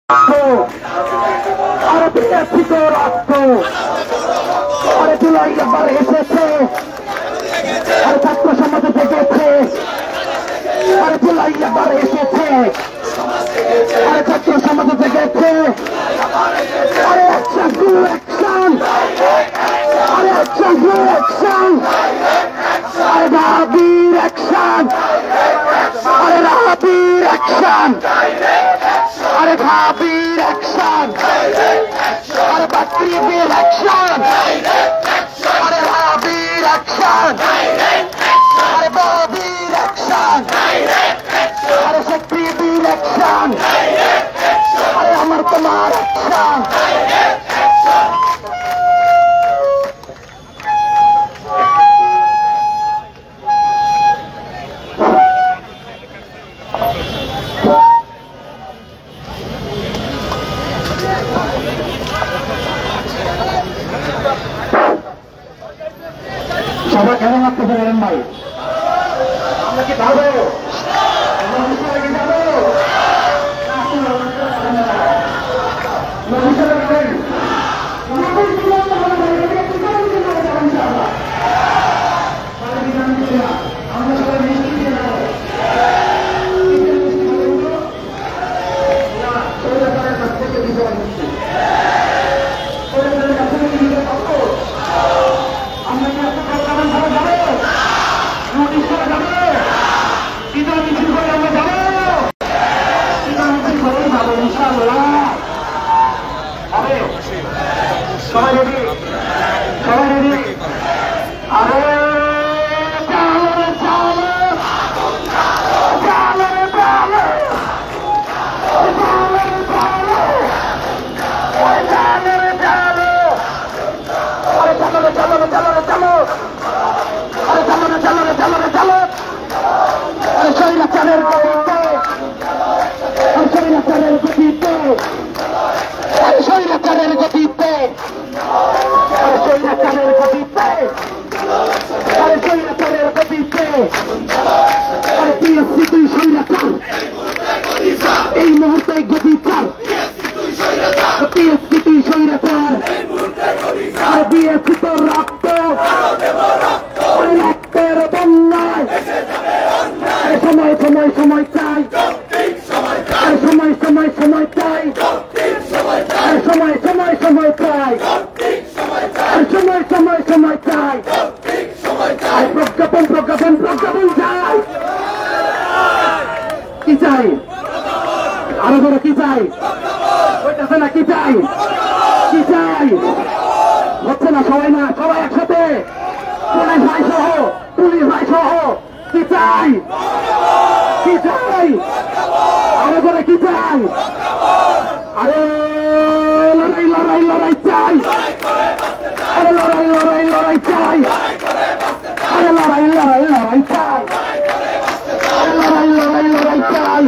আরে বিএসপি তো রক্ত, আরে জুলাই এবার এসেছে, আরে ছাত্র সমাজ জেগেছে, আরে জুলাই এবার এসেছে, আরে ছাত্র সমাজ জেগেছে, আরে অ্যাকশন টু অ্যাকশন, আরে অ্যাকশন টু অ্যাকশন, আরে রাবির অ্যাকশন, আরে রাবির অ্যাকশন, আরে ভাবির অ্যাকশন, আরে বাকরিবির অ্যাকশন, আরে ভাবির অ্যাকশন, আরে বাবির অ্যাকশন, আরে শক্তিবির অ্যাকশন, আরে আমার তোমার অ্যাকশন। সবাই কেমন লাগতেছে বলেন ভাই? আমরা কি যাবো? সবাই রেডি? সবাই রেডি? আরে স্বৈরাচারের গতিতে, স্বৈরাচারের গতিতে, স্বৈরাচারের গতিতে, স্বৈরাচারের গতিতে, স্বৈরাচারের গতিতে, বিএসপি তুই স্বৈরাচার, এই মুহূর্তে গতিচার, বিএসপি তুই স্বৈরাচার, আর বিএসপি তোর রক্ত, রক্তের বন্যায়, সময় সময় সময় চাই, সময় সময় সময় চাই, সময় সময় সময় চাই, সময় সময় সময় চাই, প্রজ্ঞাপন প্রজ্ঞাপন প্রজ্ঞাপন চাই। কি চাই? আরো ধরো কি চাই? ওইটাছে না কি চাই? কি চাই? হচ্ছে না সবাই, না সবাই একসাথে, পুলিশ ভাই সহ, পুলিশ ভাই সহ, কি চাই? কি চাই? আরো করে কি চাই? আরে লড়াই লড়াই লড়াই চাই, আরে লড়াই লড়াই লড়াই চাই, আরে লড়াই লড়াই লড়াই চাই, আরে লড়াই লড়াই লড়াই চাই।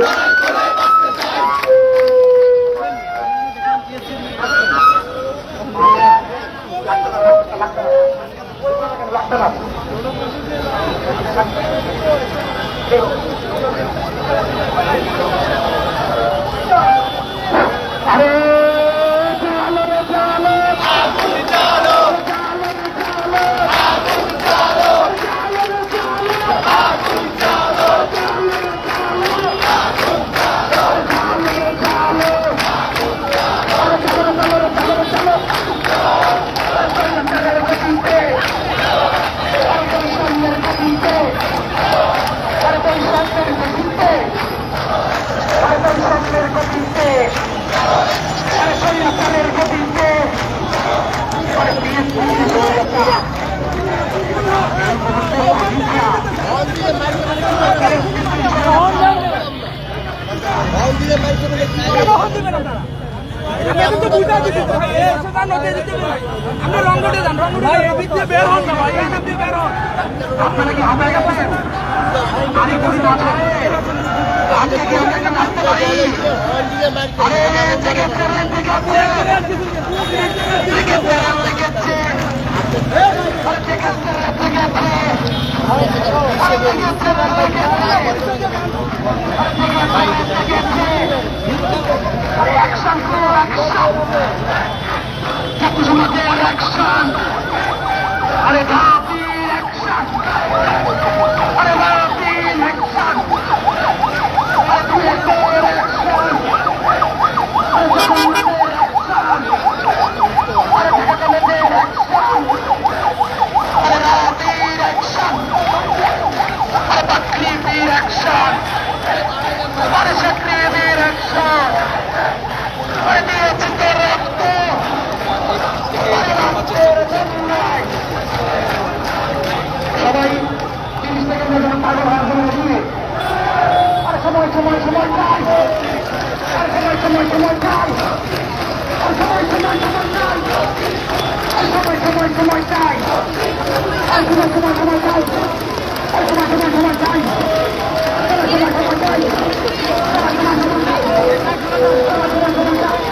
আরে চালো রে চালো, আগুন চালো, চালো রে চালো, আগুন চালো, চালো রে চালো, আগুন চালো, চালো রে চালো, আগুন চালো, চালো রে চালো, আগুন চালো, আরে চালো রে চালো রে চালো রে চালো, স্বৈরাচারের গতিতে, আরে বৈষম্যের গতিতে, আরে বৈষম্যের গতিতে, আরে বৈষম্যের গতিতে, আরে স্বৈরাচারের গতিতে, আরে বিএসপি স্বৈরাচার, আমরা রংগটে যান, রংগটে বের হন না ভাই, এই দিয়ে বের হন। আপনারা কি হাতে গেছেন? আরে করি না আজকে কি আমরা নাচতে পারি? আরে জেগেছে রে জেগেছে, জেগেছে রে জেগেছে, আরে জেগেছে রে জেগেছে, আরে জেগেছে রে জেগেছে, আরে জেগেছে রে জেগেছে, আরে অ্যাকশন ছাত্র সমাজের অ্যাকশন, আরে বাতিল অ্যাকশন, আরে বাতিল অ্যাকশন, আরে বিএসএফের অ্যাকশন, আরে জগন্নাথের অ্যাকশন, আরে ঢাকাতের অ্যাকশন, আরে রাতের অ্যাকশন, আরে বাকরিবির অ্যাকশন, আরে সাকরিবির অ্যাকশন, আরে দিয়েছে তোর রক্ত, আরে রক্তের জন্যই সবাই 30 সেকেন্ডের জন্য পাগল হওয়ার জন্য দিয়ে আরে সময় সময় সময় চাই, আরে সময় সময় সময় চাই, আরে সময় সময় সময় চাই, আরে সময় সময় সময় চাই, আরে সময় সময় সময় চাই, আরে সময় সময় সময় চাই, আরে সময় সময় চাই, আরে সময় সময় চাই, আরে সময় সময় চাই,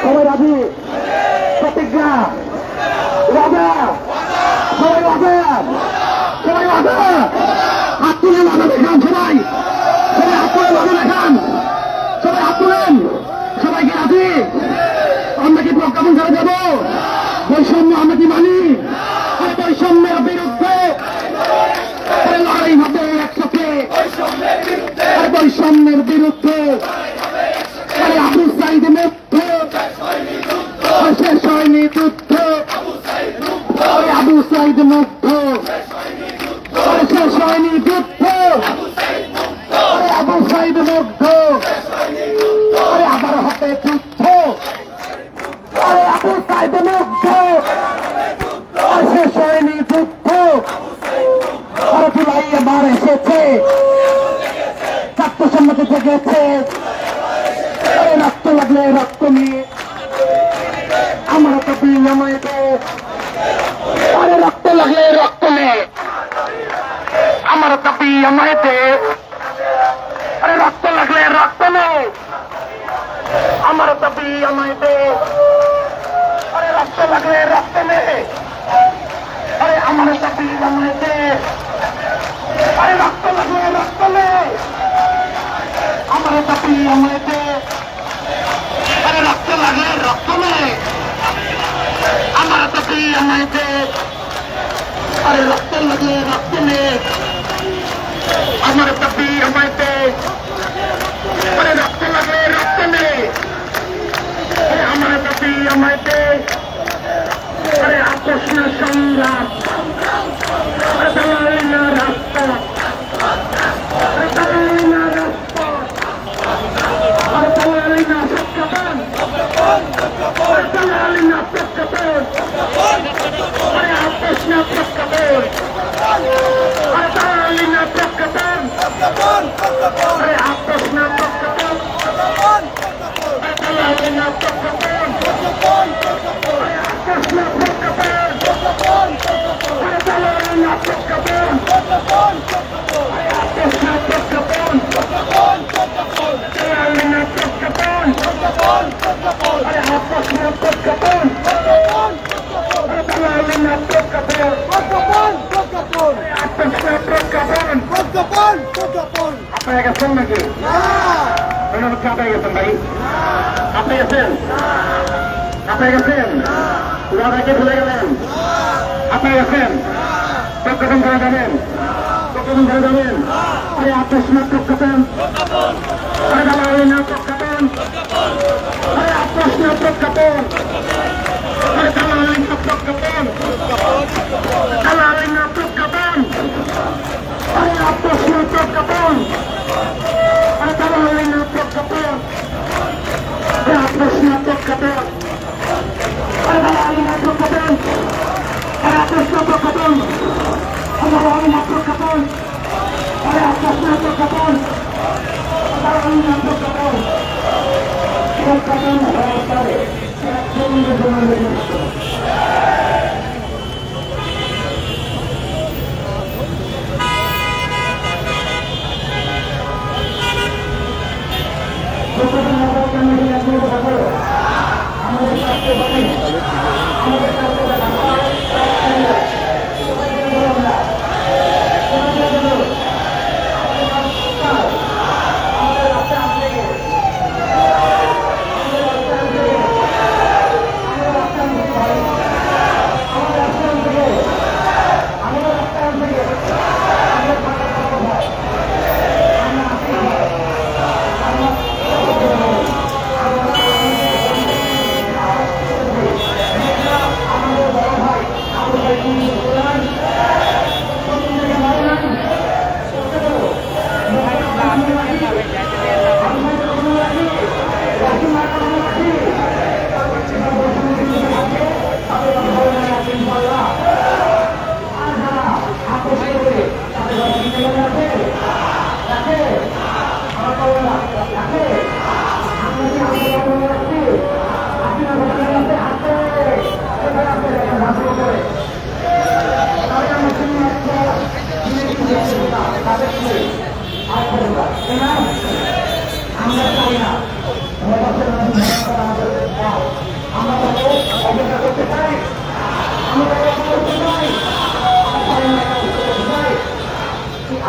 সবাই রাজি, প্রতিজ্ঞা, ওয়াদা, সবাই ওয়াদা, সবাই ওয়াদা, হাত তুলে ওয়াদা দেখান, সবাই সবাই হাত তুলে ওয়াদা দেখান, সবাই হাত তুলেন, সবাইকে রাজি, আমরা কি প্রজ্ঞাপন করে যাবো? বৈষম্য আমরা কি মানি? বৈষম্যের বিরুদ্ধে লড়াই হবে একসাথে, বৈষম্যের বিরুদ্ধে আবু সাইদ মুক্ত, শেষ হয়নি যুদ্ধ, আবু সাইদ মুক্ত, শেষ হয়নি যুদ্ধ, আবু সাইদ মুক্ত, আবার হবে যুদ্ধ, আবু সাইদ মুক্ত, শেষ হয়নি যুদ্ধ, জুলাই এবার এসেছে, ছাত্র সমাজে জেগেছে, রক্ত লাগলে রক্ত নিয়ে আমার তো বিনিময় দে, আরে রক্ত লাগলে রক্ত নিয়ে আমার তো বিনিময় দে, আরে রক্ত লাগলে রক্ত নেই আমার তো বিনিময় দে, আরে রক্ত লাগলে রক্ত নেই, আরে আমার তো বিনিময় দে, আরে রক্ত লাগলে রক্ত নেই আমার তো বিনিময় দে, আরে রক্ত লাগলে রক্ত নেই আমার তো বিনিময় দে, আরে রক্ত লাগলে রক্ত নেই আমার তো বিনিময় দে, আরে রক্ত লাগলে রক্ত নেই আমার তো বিনিময় দে, আরে আকর্ষণ সংগ্রাম, আরে দালালি না রাস্তা, আরে দালালি না রাস্তা, আরে দালালি না প্রজ্ঞাপন, আরে দালালি না প্রজ্ঞাপন, আরে আপোষ না প্রজ্ঞাপন, আরে দালালি না প্রজ্ঞাপন, আরে আপোষ না প্রজ্ঞাপন, আরে দালালি না প্রজ্ঞাপন, আরে আপোষ না প্রজ্ঞাপন, আরে দালালি না প্রজ্ঞাপন, আরে আপোষ না প্রজ্ঞাপন, দালালি না প্রজ্ঞাপন, আরে আপোষ না প্রজ্ঞাপন, আরে দালালি না প্রজ্ঞাপন, আপনারা গেছেন নাকি? মনে হচ্ছে আপনারা গেছেন ভাই, আপনি গেছেন, আপনি গেছেন, ওনাদেরকে ভুলে গেলেন, আপনি গেছেন, প্রজ্ঞাপন করে যাবেন, প্রজ্ঞাপন করে যাবেন, আরে আপোষ না প্রজ্ঞাপন, আরে দালালি না প্রজ্ঞাপন, আরে আপোষ না প্রজ্ঞাপন, আরে দালালি না প্রজ্ঞাপন, দালালি না প্রজ্ঞাপন, আরে আপোষ না প্রজ্ঞাপন, আরে দালালি না প্রজ্ঞাপন, আরে আপোষ না প্রজ্ঞাপন, আরে দালালি না প্রজ্ঞাপন, আরে আপোষ না প্রজ্ঞাপন, আরে দালালি না প্রজ্ঞাপন,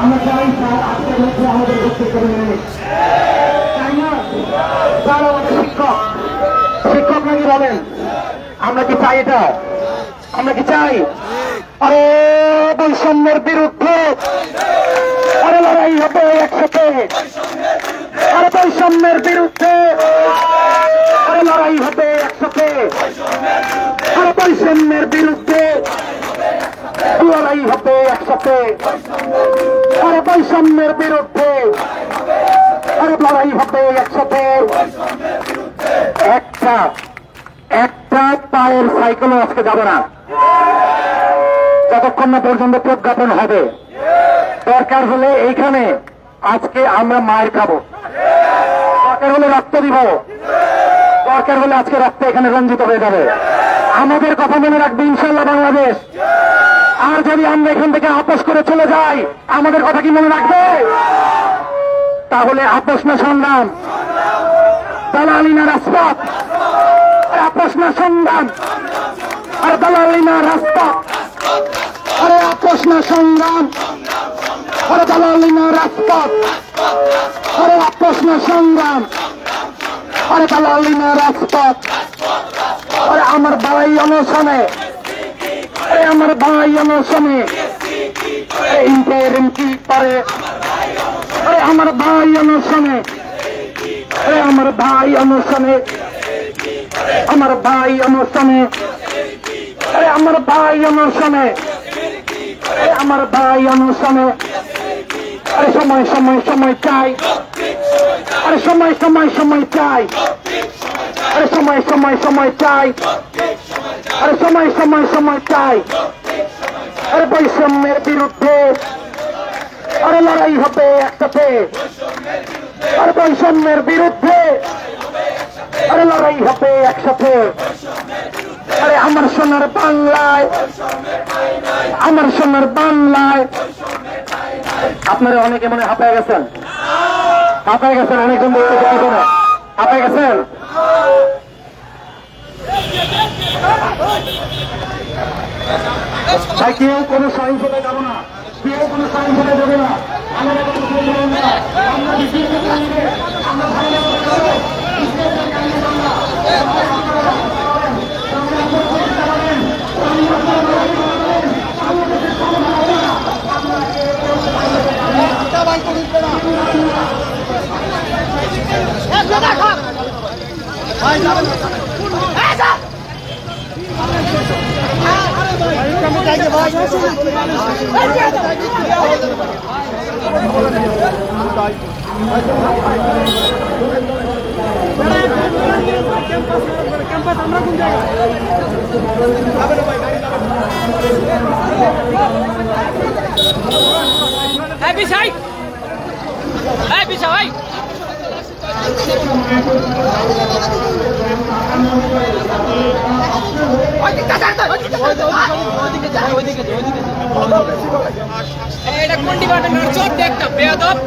আমরা চাই স্যার আজকের মধ্যে আমাদের প্রত্যেক করে নেবে তাই না স্যার আমাদের শিক্ষক শিক্ষক নাকি বলেন আমরা কি চাই এটা আমরা কি চাই আরে বৈষম্যের বিরুদ্ধে আরে লড়াই হবে একসাথে আরে বৈষম্যের বিরুদ্ধে আরে লড়াই হবে একসাথে আরে বৈষম্যের বিরুদ্ধে লড়াই হবে একসাথে আরে বৈষম্যের বিরুদ্ধে আরে লড়াই হবে একসাথে একটা একটা পায়ের সাইকেলও আজকে যাবে না যতক্ষণ না পর্যন্ত প্রজ্ঞাপন হবে দরকার হলে এইখানে আজকে আমরা মায়ের খাবো দরকার হলে রক্ত দিব দরকার হলে আজকে রক্ত এখানে রঞ্জিত হয়ে যাবে আমাদের কথা মনে রাখবে ইনশাল্লাহ বাংলাদেশ আর যদি আমরা এখান থেকে আপোষ করে চলে যাই আমাদের কথা কি মনে রাখবে তাহলে আপোষ না সংগ্রাম দালালি না রাজপথ আরে আপোষ না সংগ্রাম আর দালালি না রাজপথ আরে আপোষ না সংগ্রাম আরে দালালি না রাজপথ আরে আপোষ না সংগ্রাম আরে দালালি না রাজপথ আরে আমার ভাই অনশনে আরে আমার ভাই অনশনে ইন্টারিম কি পারে আরে আমার ভাই অনশনে আরে আমার ভাই অনশনে আমার ভাই অনশনে আরে আমার ভাই অনশনে আরে আমার ভাই অনশনে আরে সময় সময় সময় চাই আরে সময় সময় সময় চাই আরে সময় সময় সময় চাই আরে সময় সময় সময় চাই আরে বৈষম্যের বিরুদ্ধে আরে লড়াই হবে একসাথে আরে বৈষম্যের বিরুদ্ধে আরে লড়াই হবে একসাথে আরে আমার সোনার বাংলায় আমার সোনার বাংলায় আপনারা অনেকে মনে হাঁপায় গেছেন অনেকজন বলতে হাঁপায় গেছেন তাই কেউ কোনো সহিংসতা যাবো না কেউ কোনো সহিংসতা যাবে না আমরা ক্যাম্পাস আমরা কোন জায়গায় এটা কোন ডিপার্টমেন্টের চোর একটা বেয়াদব